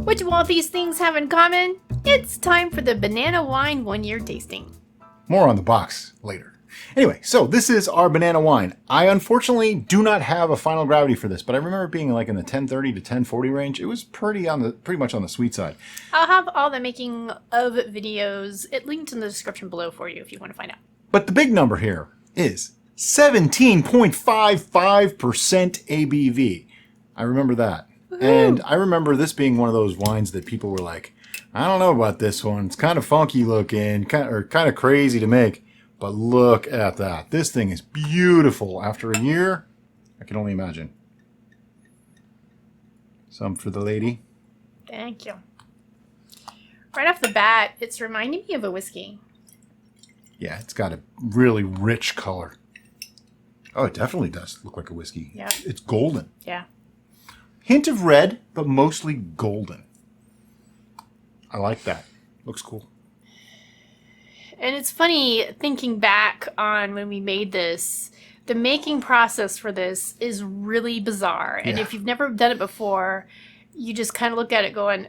What do all these things have in common? It's time for the banana wine 1-year tasting. More on the box later. Anyway, so this is our banana wine. I unfortunately do not have a final gravity for this, but I remember it being like in the 1030 to 1040 range. It was pretty much on the sweet side. I'll have all the making of videos linked in the description below for you if you want to find out. But the big number here is 17.55% ABV. I remember that. Woo-hoo. And I remember this being one of those wines that people were like, I don't know about this one. It's kind of funky looking, kind of crazy to make. But look at that. This thing is beautiful. After a year, I can only imagine. Some for the lady. Thank you. Right off the bat, it's reminding me of a whiskey. Yeah, it's got a really rich color. Oh, it definitely does look like a whiskey. Yeah. It's golden. Yeah. Hint of red, but mostly golden. I like that. Looks cool. And it's funny thinking back on when we made this, the making process for this is really bizarre. And if you've never done it before, you just kind of look at it going,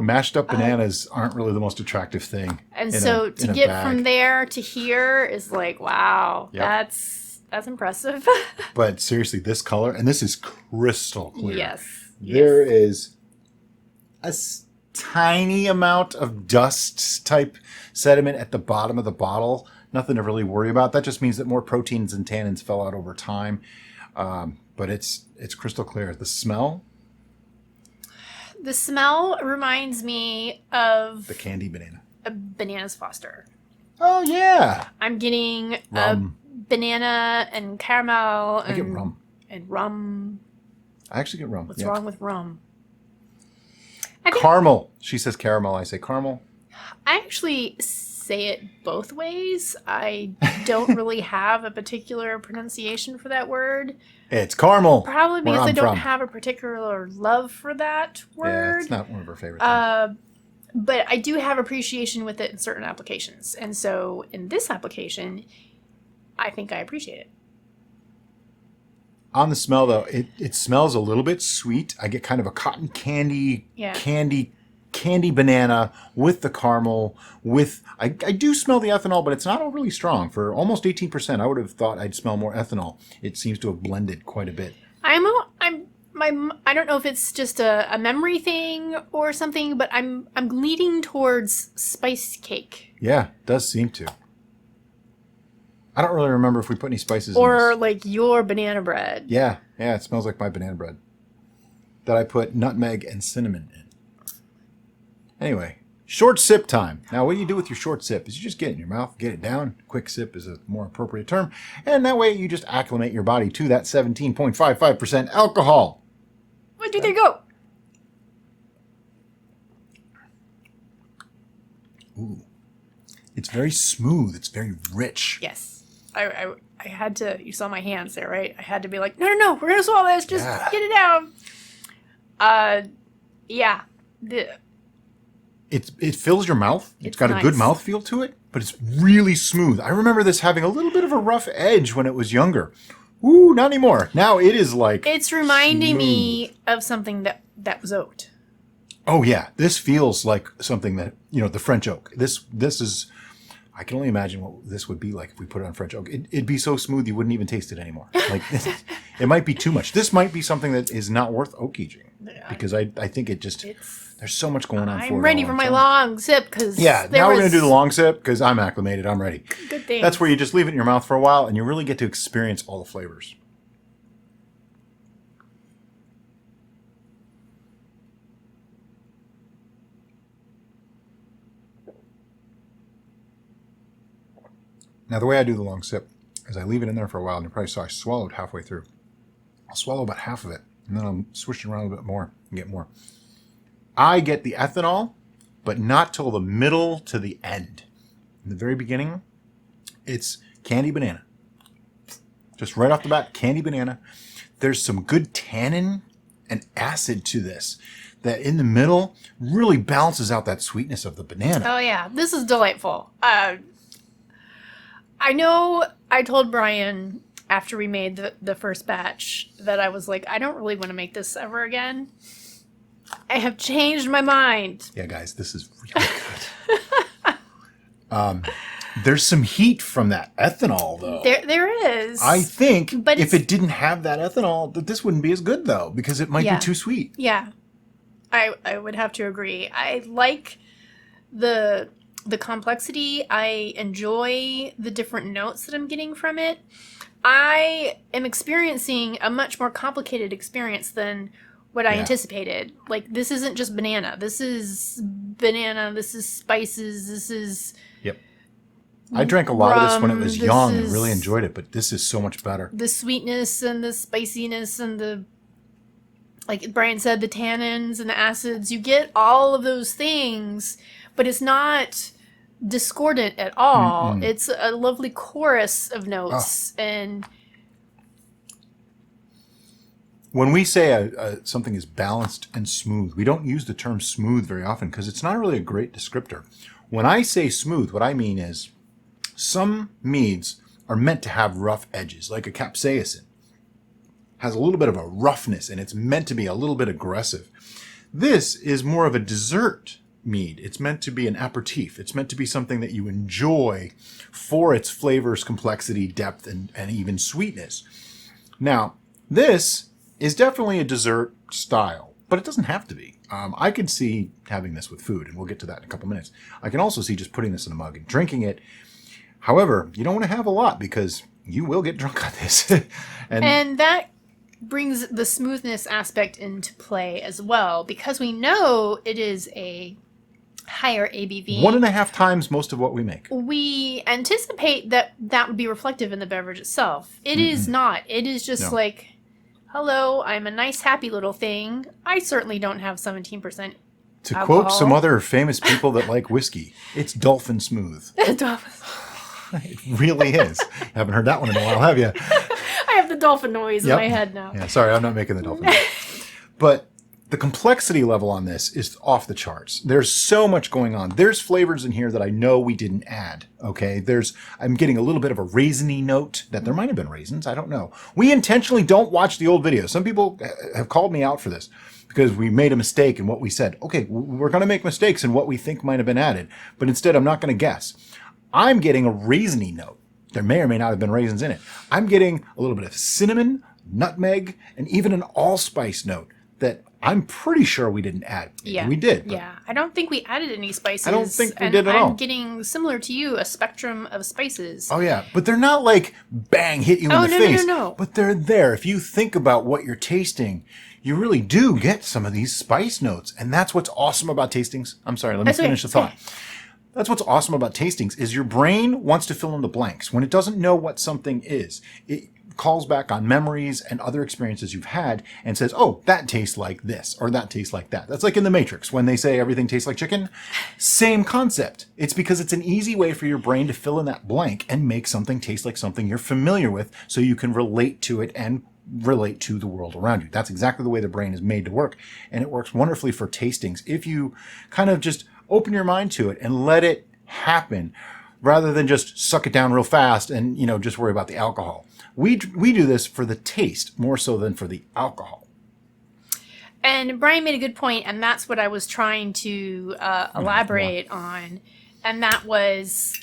mashed up bananas aren't really the most attractive thing. And so to get from there to here is like, wow, that's impressive. But seriously, this color, and this is crystal clear. Yes. There is a tiny amount of dust type sediment at the bottom of the bottle. Nothing to really worry about. That just means that more proteins and tannins fell out over time. But it's crystal clear. The smell? The smell reminds me of the candy banana. A Bananas Foster. Oh, yeah. I'm getting a banana and caramel. I get rum. And rum. I actually get rum. What's wrong with rum? Caramel. She says caramel. I say caramel. I actually say it both ways. I don't really have a particular pronunciation for that word. It's caramel. Probably because I don't have a particular love for that word. Yeah, it's not one of our favorite things. But I do have appreciation with it in certain applications. And so in this application, I think I appreciate it. On the smell, though, it smells a little bit sweet. I get kind of a cotton candy, candy banana with the caramel. I do smell the ethanol, but it's not overly strong. For almost 18%, I would have thought I'd smell more ethanol. It seems to have blended quite a bit. I don't know if it's just a memory thing or something, but I'm leaning towards spice cake. Yeah, it does seem to. I don't really remember if we put any spices or in this. Like your banana bread. Yeah, it smells like my banana bread that I put nutmeg and cinnamon in. Anyway, short sip time. Now, what you do with your short sip is you just get it in your mouth, get it down. Quick sip is a more appropriate term. And that way you just acclimate your body to that 17.55% alcohol. 1, 2, 3, go. Ooh. It's very smooth. It's very rich. Yes. I had to, you saw my hands there, right? I had to be like, no, we're going to swallow this. Just get it down. Yeah. It fills your mouth. It's got a good mouthfeel to it, but it's really smooth. I remember this having a little bit of a rough edge when it was younger. Ooh, not anymore. Now it is like it's reminding me of something that was oaked. Oh, yeah. This feels like something that, the French oak. This is... I can only imagine what this would be like if we put it on French oak. It'd be so smooth you wouldn't even taste it anymore. Like it might be too much. This might be something that is not worth oak aging because I think there's so much going on. I'm ready for my long sip because now we're gonna do the long sip because I'm acclimated. I'm ready. Good thing. That's where you just leave it in your mouth for a while and you really get to experience all the flavors. Now, the way I do the long sip is I leave it in there for a while, and you probably saw I swallowed halfway through. I'll swallow about half of it, and then I'll swish it around a bit more and get more. I get the ethanol, but not till the middle to the end. In the very beginning, it's candy banana. Just right off the bat, candy banana. There's some good tannin and acid to this that in the middle really balances out that sweetness of the banana. Oh, yeah. This is delightful. I know I told Brian after we made the first batch that I was like, I don't really want to make this ever again. I have changed my mind. Yeah, guys, this is really good. There's some heat from that ethanol, though. There is. I think But if it didn't have that ethanol, that this wouldn't be as good, though, because it might be too sweet. Yeah. I would have to agree. I like the complexity. I enjoy the different notes that I'm getting from it. I am experiencing a much more complicated experience than what I anticipated. Like, this isn't just banana. This is banana. This is spices. This is... Yep. I drank a lot of this when it was young and really enjoyed it, but this is so much better. The sweetness and the spiciness and the, like Brian said, the tannins and the acids. You get all of those things, but it's not discordant at all. It's a lovely chorus of notes. And when we say something is balanced and smooth, we don't use the term smooth very often because it's not really a great descriptor. When I say smooth, what I mean is some meads are meant to have rough edges, like a capsaicin has a little bit of a roughness and it's meant to be a little bit aggressive. This is more of a dessert mead. It's meant to be an aperitif. It's meant to be something that you enjoy for its flavors, complexity, depth, and even sweetness. Now, this is definitely a dessert style, but it doesn't have to be. I could see having this with food, and we'll get to that in a couple minutes. I can also see just putting this in a mug and drinking it. However, you don't want to have a lot because you will get drunk on this. and that brings the smoothness aspect into play as well, because we know it is a higher ABV. 1.5 times most of what we make. We anticipate that would be reflective in the beverage itself. It is not. It is just like, hello, I'm a nice, happy little thing. I certainly don't have 17% To alcohol. quote some other famous people that like whiskey, it's dolphin smooth. It really is. Haven't heard that one in a while, have you? I have the dolphin noise in my head now. Yeah, sorry, I'm not making the dolphin noise. But the complexity level on this is off the charts. There's so much going on. There's flavors in here that I know we didn't add, okay? I'm getting a little bit of a raisiny note that there might have been raisins. I don't know. We intentionally don't watch the old videos. Some people have called me out for this because we made a mistake in what we said. Okay, we're going to make mistakes in what we think might have been added, but instead I'm not going to guess. I'm getting a raisiny note. There may or may not have been raisins in it. I'm getting a little bit of cinnamon, nutmeg, and even an allspice note that I'm pretty sure we didn't add. Maybe we did. Yeah, I don't think we added any spices. I don't think we did at all. I'm getting, similar to you, a spectrum of spices. Oh, yeah. But they're not like, bang, hit you in the face. No. But they're there. If you think about what you're tasting, you really do get some of these spice notes. And that's what's awesome about tastings. I'm sorry, let me finish the thought. That's what's awesome about tastings is your brain wants to fill in the blanks. When it doesn't know what something is, it calls back on memories and other experiences you've had and says, oh, that tastes like this or that tastes like that. That's like in The Matrix when they say everything tastes like chicken. Same concept. It's because it's an easy way for your brain to fill in that blank and make something taste like something you're familiar with so you can relate to it and relate to the world around you. That's exactly the way the brain is made to work. And it works wonderfully for tastings if you kind of just open your mind to it and let it happen rather than just suck it down real fast and, just worry about the alcohol. We do this for the taste more so than for the alcohol. And Brian made a good point, and that's what I was trying to elaborate on. And that was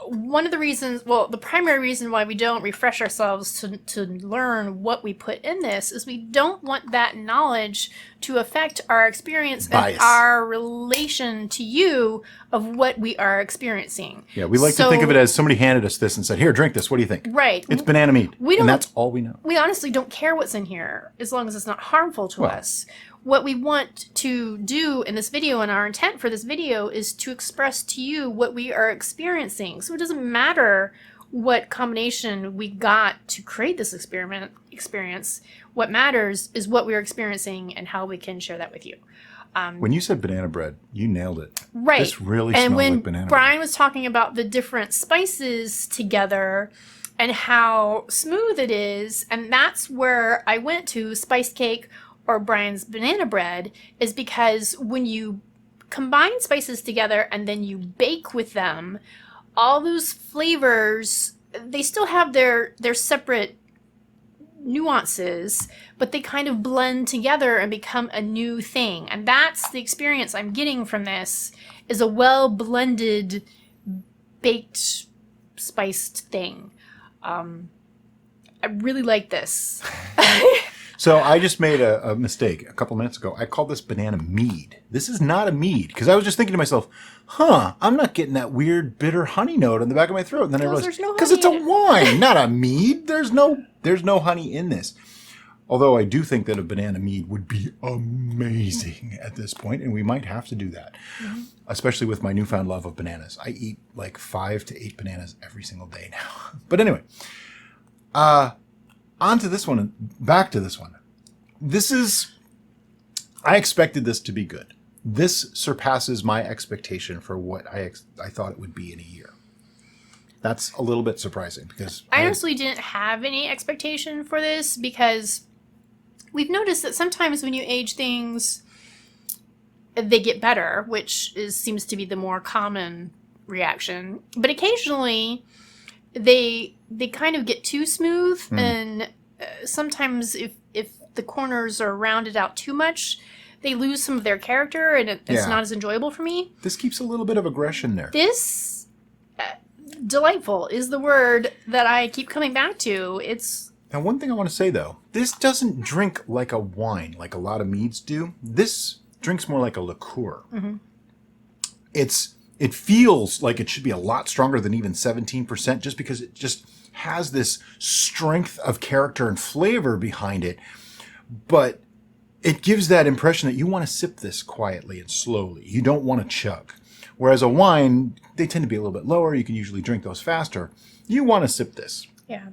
one of the reasons, the primary reason why we don't refresh ourselves to learn what we put in this is we don't want that knowledge to affect our experience and our relation to you of what we are experiencing. Yeah, we like to think of it as somebody handed us this and said, here, drink this. What do you think? Right. It's banana mead. And that's all we know. We honestly don't care what's in here as long as it's not harmful to us. What we want to do in this video and our intent for this video is to express to you what we are experiencing. So it doesn't matter what combination we got to create this experience. What matters is what we're experiencing and how we can share that with you. When you said banana bread, you nailed it. Right. This really smells like banana bread. And when Brian was talking about the different spices together and how smooth it is, and that's where I went to spiced cake or Brian's banana bread, is because when you combine spices together and then you bake with them, all those flavors, they still have their separate nuances, but they kind of blend together and become a new thing. And that's the experience I'm getting from this, is a well blended, baked, spiced thing. I really like this. So I just made a mistake a couple minutes ago. I called this banana mead. This is not a mead, because I was just thinking to myself, I'm not getting that weird bitter honey note in the back of my throat. And then I realized, because it's a wine, not a mead. There's no honey in this. Although I do think that a banana mead would be amazing at this point, and we might have to do that, especially with my newfound love of bananas. I eat like 5 to 8 bananas every single day now. But anyway, on to this one, and back to this one. I expected this to be good. This surpasses my expectation for what I thought it would be in a year. That's a little bit surprising, because I honestly didn't have any expectation for this, because we've noticed that sometimes when you age things, they get better, which seems to be the more common reaction. But occasionally, they kind of get too smooth, and sometimes if the corners are rounded out too much, they lose some of their character, and it's not as enjoyable for me. This keeps a little bit of aggression there. This, delightful is the word that I keep coming back to. Now, one thing I want to say, though, this doesn't drink like a wine, like a lot of meads do. This drinks more like a liqueur. It feels like it should be a lot stronger than even 17%, just because it just has this strength of character and flavor behind it. But it gives that impression that you want to sip this quietly and slowly. You don't want to chug. Whereas a wine, they tend to be a little bit lower. You can usually drink those faster. You want to sip this. Yeah.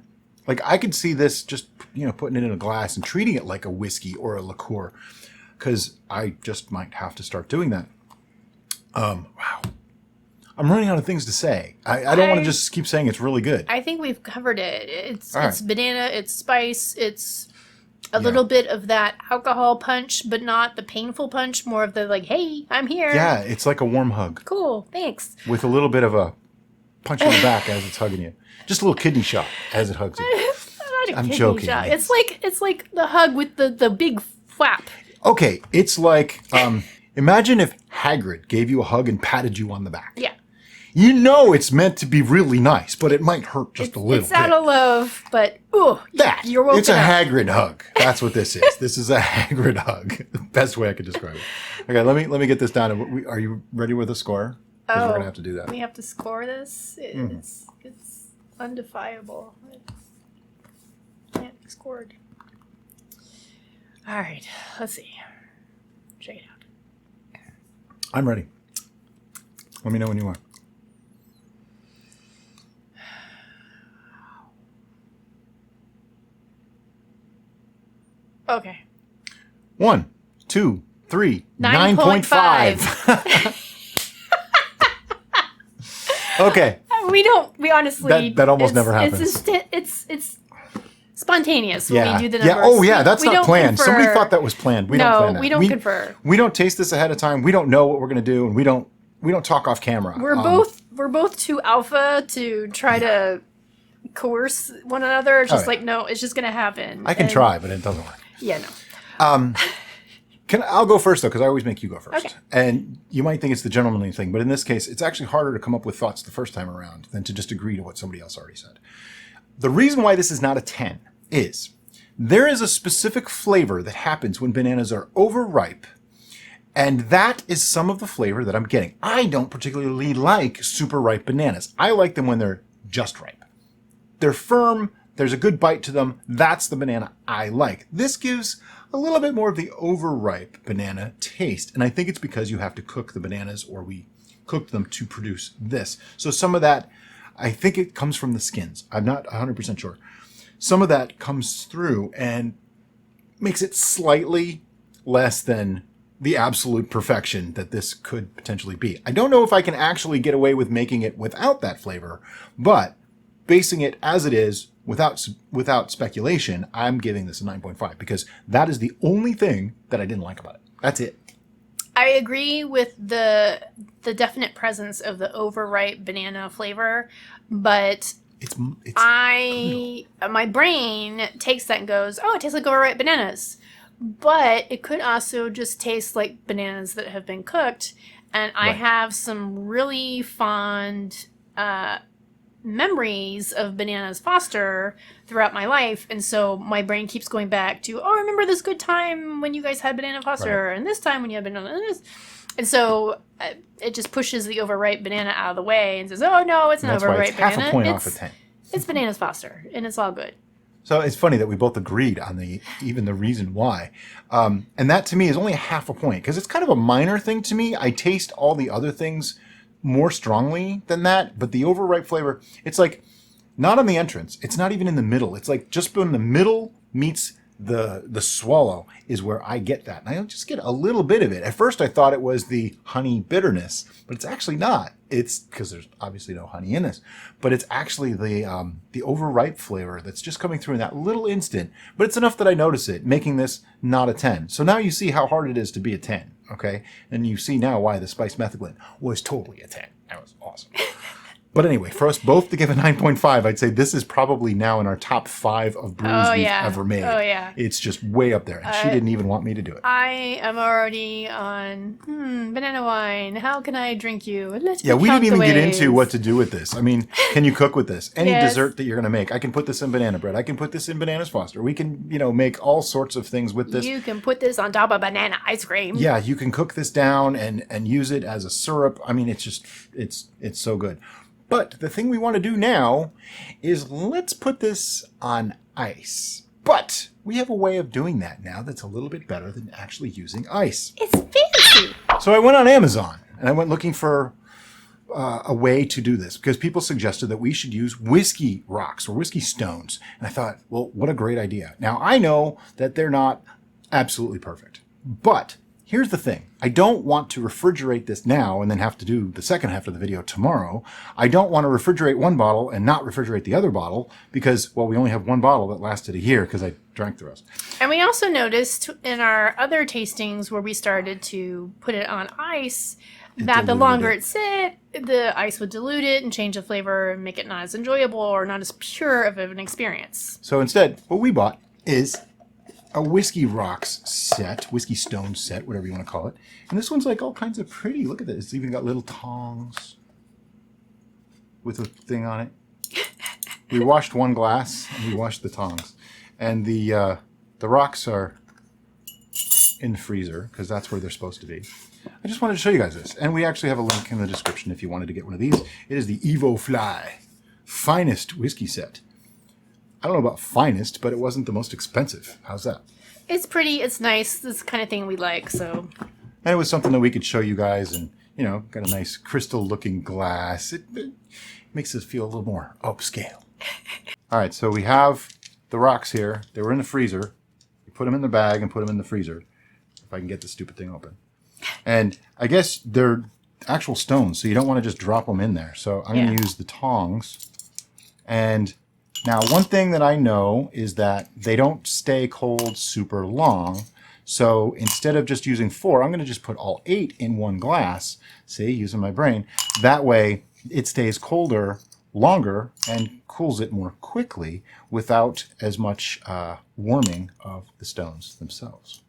Like, I could see this just, putting it in a glass and treating it like a whiskey or a liqueur, because I just might have to start doing that. Wow. I'm running out of things to say. I don't want to just keep saying it's really good. I think we've covered it. It's banana, it's spice, it's a little bit of that alcohol punch, but not the painful punch, more of the like, hey, I'm here. Yeah, it's like a warm hug. Cool, thanks. With a little bit of a punch in the back as it's hugging you. Just a little kidney shot as it hugs you. I'm joking. Shot. It's like the hug with the big flap. Okay, it's like, imagine if Hagrid gave you a hug and patted you on the back. Yeah. You know it's meant to be really nice, but it might hurt just a little bit. It's out of love, but you're woken it's a up. Hagrid hug. That's what this is. This is a Hagrid hug. The best way I could describe it. Okay, let me get this down. Are you ready with a score? Because we're gonna have to do that. We have to score this. It's undefiable. It can't be scored. All right, let's see. Check it out. I'm ready. Let me know when you are. Okay. 1, 2, 3, 9.5. Okay. We honestly that almost never happens. It's spontaneous when we do the numbers. Yeah. Oh yeah, that's not planned. Confer. Somebody thought that was planned. We don't plan that. We don't confer. We don't taste this ahead of time. We don't know what we're going to do, and we don't talk off camera. We're both too alpha to try to coerce one another. It's just no, it's just going to happen. I can try, but it doesn't work. Yeah, no. I'll go first, though, because I always make you go first. Okay. And you might think it's the gentlemanly thing, but in this case, it's actually harder to come up with thoughts the first time around than to just agree to what somebody else already said. The reason why this is not a 10 is there is a specific flavor that happens when bananas are overripe, and that is some of the flavor that I'm getting. I don't particularly like super ripe bananas. I like them when they're just ripe. They're firm. There's a good bite to them. That's the banana I like. This gives a little bit more of the overripe banana taste. And I think it's because you have to cook the bananas, or we cooked them to produce this. So some of that, I think it comes from the skins. I'm not 100% sure. Some of that comes through and makes it slightly less than the absolute perfection that this could potentially be. I don't know if I can actually get away with making it without that flavor, but basing it as it is, without speculation, I'm giving this a 9.5 because that is the only thing that I didn't like about it. That's it. I agree with the definite presence of the overripe banana flavor, but It's my brain takes that and goes, oh, it tastes like overripe bananas. But it could also just taste like bananas that have been cooked. And I have some really fond memories of Bananas Foster throughout my life. And so my brain keeps going back to, oh, remember this good time when you guys had Banana Foster and this time when you had banana. And so it just pushes the overripe banana out of the way and says, oh, no, it's an overripe banana. Half a point off of 10. It's Bananas Foster, and it's all good. So it's funny that we both agreed on even the reason why. And that to me is only a half a point because it's kind of a minor thing to me. I taste all the other things more strongly than that, but the overripe flavor, it's like not on the entrance. It's not even in the middle. It's like just when the middle meets the swallow is where I get that. And I just get a little bit of it. At first I thought it was the honey bitterness, but it's actually not. It's because there's obviously no honey in this, but it's actually the overripe flavor that's just coming through in that little instant. But it's enough that I notice it, making this not a 10. So now you see how hard it is to be a 10, okay? And you see now why the spice methicillin was totally a 10. That was awesome. But anyway, for us both to give a 9.5, I'd say this is probably now in our top 5 of brews we've ever made. Oh, yeah. It's just way up there. And she didn't even want me to do it. I am already on, banana wine. How can I drink you? We didn't even get into what to do with this. I mean, can you cook with this? Any dessert that you're going to make. I can put this in banana bread. I can put this in Bananas Foster. We can, make all sorts of things with this. You can put this on top of banana ice cream. Yeah, you can cook this down and use it as a syrup. I mean, it's so good. But the thing we want to do now is let's put this on ice. But we have a way of doing that now that's a little bit better than actually using ice. It's fancy. So I went on Amazon and I went looking for a way to do this because people suggested that we should use whiskey rocks or whiskey stones. And I thought, well, what a great idea. Now I know that they're not absolutely perfect, but here's the thing. I don't want to refrigerate this now and then have to do the second half of the video tomorrow. I don't want to refrigerate one bottle and not refrigerate the other bottle because, well, we only have one bottle that lasted a year because I drank the rest. And we also noticed in our other tastings where we started to put it on ice that the longer it sit, the ice would dilute it and change the flavor and make it not as enjoyable or not as pure of an experience. So instead, what we bought is a whiskey rocks set, whiskey stone set, whatever you want to call it. And this one's like all kinds of pretty. Look at this. It's even got little tongs with a thing on it. We washed one glass and we washed the tongs. And the rocks are in the freezer because that's where they're supposed to be. I just wanted to show you guys this. And we actually have a link in the description if you wanted to get one of these. It is the Evo Fly finest whiskey set. I don't know about finest, but it wasn't the most expensive. How's that? It's pretty. It's nice. This is the kind of thing we like. So. And it was something that we could show you guys, and got a nice crystal-looking glass. It makes us feel a little more upscale. All right, so we have the rocks here. They were in the freezer. We put them in the bag and put them in the freezer. If I can get the stupid thing open. And I guess they're actual stones, so you don't want to just drop them in there. So I'm going to use the tongs. And now, one thing that I know is that they don't stay cold super long. So instead of just using 4, I'm going to just put all 8 in one glass. See, using my brain. That way, it stays colder longer and cools it more quickly without as much warming of the stones themselves.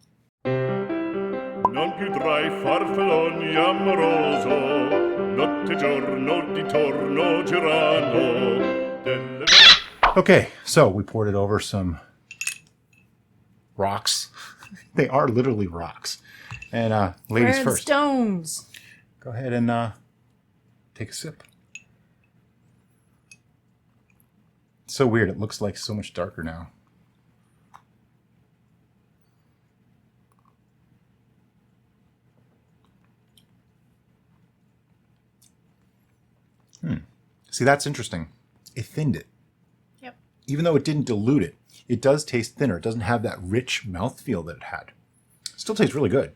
Non più tra I farfalloni amoroso, notte giorno di torno girano delle... Okay, so we poured it over some rocks. They are literally rocks. And ladies first. Stones. Go ahead and take a sip. It's so weird. It looks like so much darker now. See, that's interesting. It thinned it. Yep. Even though it didn't dilute it, it does taste thinner. It doesn't have that rich mouthfeel that it had. It still tastes really good.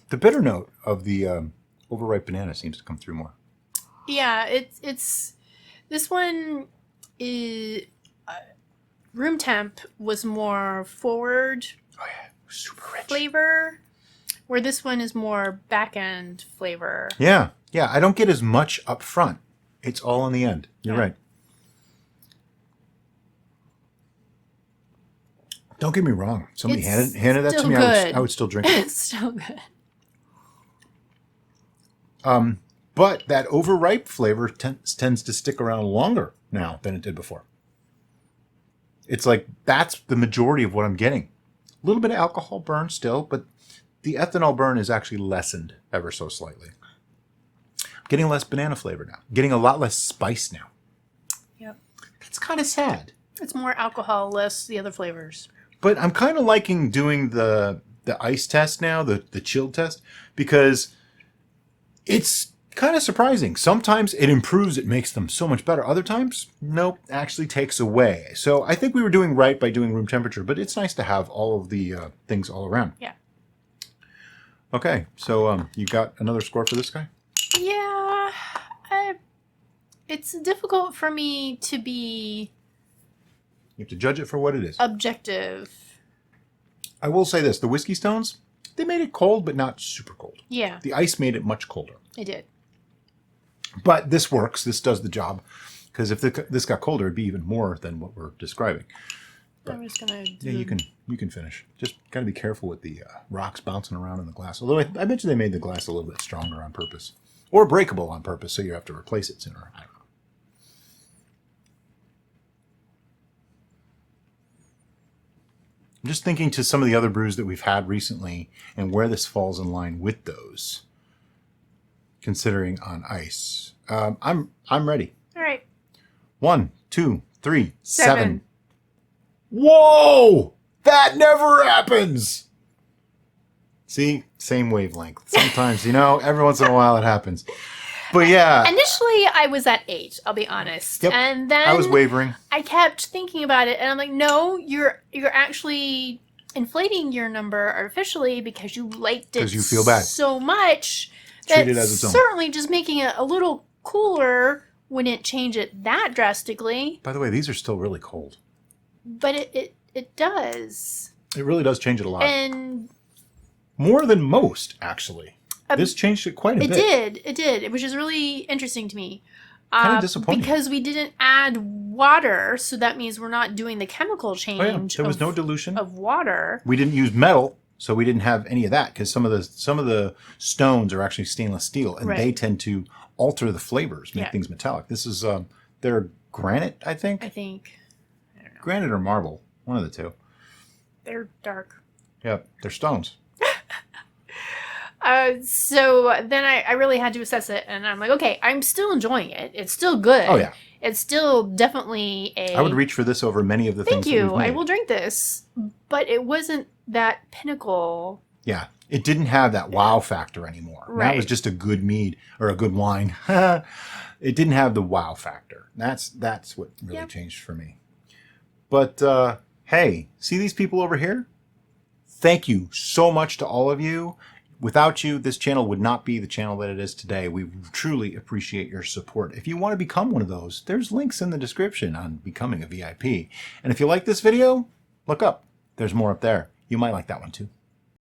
The bitter note of the overripe banana seems to come through more. Yeah, it's this one is room temp was more forward. Oh yeah, super rich flavor, where this one is more back end flavor. Yeah, I don't get as much up front. It's all in the end. You're right. Don't get me wrong. Somebody It's handed that to still me, good. I would still drink it. It's still good. But that overripe flavor tends to stick around longer now than it did before. It's like that's the majority of what I'm getting. A little bit of alcohol burn still, but the ethanol burn is actually lessened ever so slightly. I'm getting less banana flavor now. Getting a lot less spice now. Yep. That's kind of sad. It's more alcohol, less the other flavors. But I'm kind of liking doing the ice test now, the chilled test, because it's kind of surprising. Sometimes it improves, it makes them so much better. Other times, nope, actually takes away. So I think we were doing right by doing room temperature, but it's nice to have all of the things all around. Yeah. Okay, so you got another score for this guy? Yeah. It's difficult for me to be You have to judge it for what it is. objective. I will say this, the Whiskey Stones, they made it cold, but not super cold. Yeah, The ice made it much colder. I did. But this works. This does the job. Because if this got colder, it'd be even more than what we're describing. I'm just gonna do Yeah, you can finish. Just got to be careful with the rocks bouncing around in the glass. Although I bet you they made the glass a little bit stronger on purpose. Or breakable on purpose, so you have to replace it sooner. I don't know. I'm just thinking to some of the other brews that we've had recently and where this falls in line with those. Considering on ice. I'm ready. All right. 1, 2, 3, 7. 7. Whoa! That never happens! See? Same wavelength. Sometimes, every once in a while it happens. But yeah. Initially, I was at 8. I'll be honest. Yep. And then I was wavering. I kept thinking about it, and I'm like, no, you're actually inflating your number artificially because you liked it 'Cause you feel bad. so much. Treat it as its own. Certainly just making it a little cooler wouldn't change it that drastically, By the way, these are still really cold. but it does. It really does change it a lot. And More than most, actually. This changed it quite a bit. It did, which is really interesting to me. Kind of disappointing. Because we didn't add water, so that means we're not doing the chemical change. Oh, yeah. There was no dilution. Of water. We didn't use metal, so we didn't have any of that because some of the stones are actually stainless steel, and Right. they tend to alter the flavors, make Yeah. things metallic. This is they're granite, I think. I think. I don't know. Granite or marble, one of the two. They're dark. Yep, they're stones. So then I really had to assess it, and I'm like, okay, I'm still enjoying it. It's still good. Oh yeah, It's still definitely a. I would reach for this over many of the Thank things. you. That we've made. I will drink this, but it wasn't that pinnacle. Yeah, it didn't have that wow factor anymore. That was Right. just a good mead or a good wine. It didn't have the wow factor. That's what really Yep. changed for me. But hey, see these people over here? Thank you so much to all of you. Without you, this channel would not be the channel that it is today. We truly appreciate your support. If you want to become one of those, there's links in the description on becoming a VIP. And if you like this video, look up. There's more up there. You might like that one too.